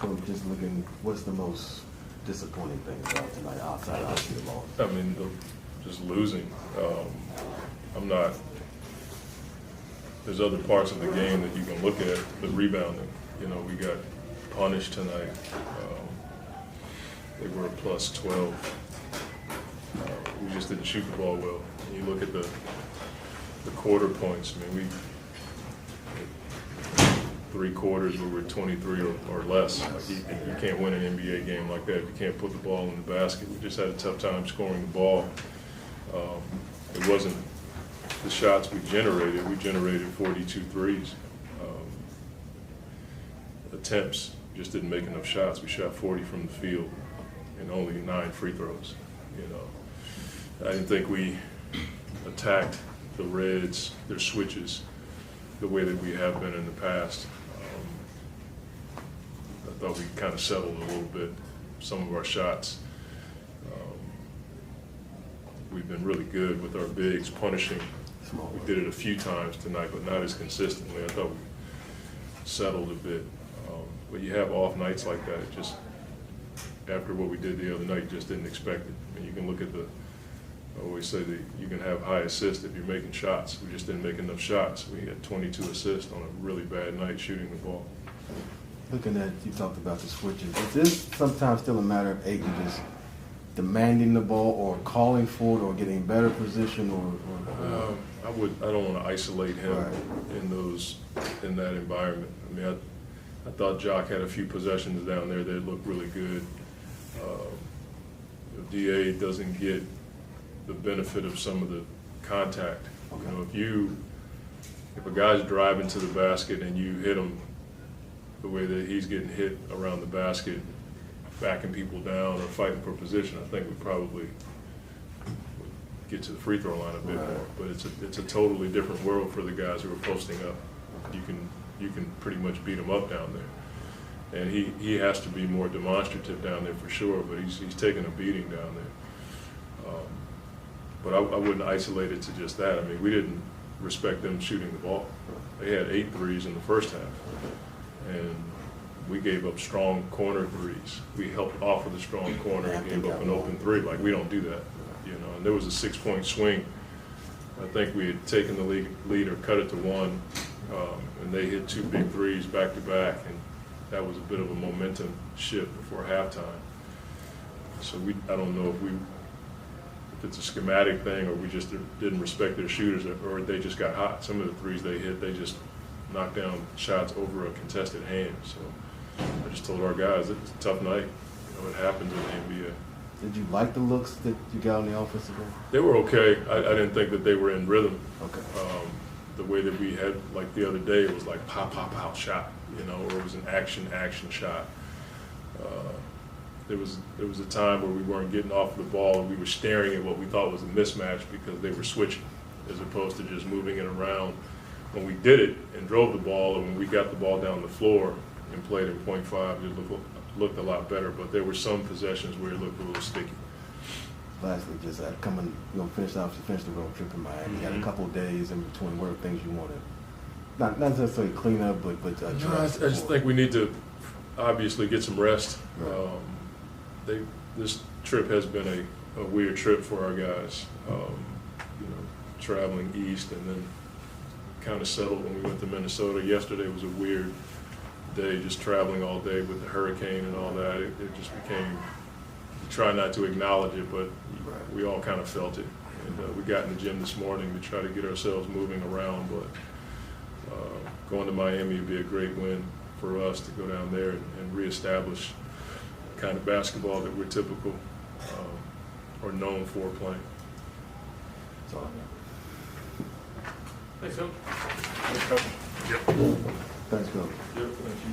Coach, just looking, what's the most disappointing thing about tonight outside of the loss? I mean, just losing. I'm not. There's other parts of the game that you can look at. The rebounding. You know, we got punished tonight. They were a plus 12. We just didn't shoot the ball well. You look at the quarter points. I mean, we 3 quarters we were 23 or less. Like you can't win an NBA game like that if you can't put the ball in the basket. We just had a tough time scoring the ball. It wasn't the shots we generated. We generated 42 threes. Attempts, just didn't make enough shots. We shot 40 from the field and only 9 free throws. You know, I didn't think we attacked the Reds, their switches, the way that we have been in the past. I thought we kind of settled a little bit some of our shots. We've been really good with our bigs punishing. We did it a few times tonight, but not as consistently. I thought we settled a bit. But you have off nights like that. It just, after what we did the other night, you just didn't expect it. And you can look at I always say that you can have high assists if you're making shots. We just didn't make enough shots. We had 22 assists on a really bad night shooting the ball. Looking at, you talked about the switches. Is this sometimes still a matter of Ayton just demanding the ball or calling for it or getting better position or I don't want to isolate him in that environment. I mean, I thought Jock had a few possessions down there that looked really good. DA doesn't get the benefit of some of the contact. Okay. You know, if a guy's driving to the basket and you hit him the way that he's getting hit around the basket, backing people down or fighting for position, I think we probably get to the free throw line a bit more. But it's a totally different world for the guys who are posting up. You can pretty much beat them up down there. And he has to be more demonstrative down there for sure, but he's taking a beating down there. But I wouldn't isolate it to just that. I mean, we didn't respect them shooting the ball. They had 8 threes in the first half. And we gave up strong corner threes. We helped offer the strong corner and gave up an open 3. Like, we don't do that. You know, and there was a 6-point swing. I think we had taken the lead or cut it to 1, and they hit 2 big threes back to back, and that was a bit of a momentum shift before halftime. So I don't know if it's a schematic thing or we just didn't respect their shooters or they just got hot. Some of the threes they hit, they just knocked down shots over a contested hand. So I just told our guys, it's a tough night. You know, it happens in the NBA. Did you like the looks that you got on the offensive end? They were okay. I didn't think that they were in rhythm. Okay. The way that we had, like the other day, it was like pop, pop, out shot, you know, or it was an action shot. There was a time where we weren't getting off the ball and we were staring at what we thought was a mismatch because they were switching as opposed to just moving it around. When we did it and drove the ball and when we got the ball down the floor and played in 0.5, it looked a lot better, but there were some possessions where it looked a little sticky. Lastly, just coming, finish the road trip in Miami. You had a couple of days in between. What are things you want to, not necessarily clean up, but address? No, I just think we need to obviously get some rest. Right. This trip has been a weird trip for our guys. Traveling east and then kind of settled when we went to Minnesota. Yesterday was a weird day, just traveling all day with the hurricane and all that. It just became, try not to acknowledge it, but we all kind of felt it. And we got in the gym this morning to try to get ourselves moving around, but going to Miami would be a great win for us to go down there and reestablish the kind of basketball that we're typical or known for playing. That's all I got. Thanks, Coach. Yep. Thanks, Coach. Yep, thank you.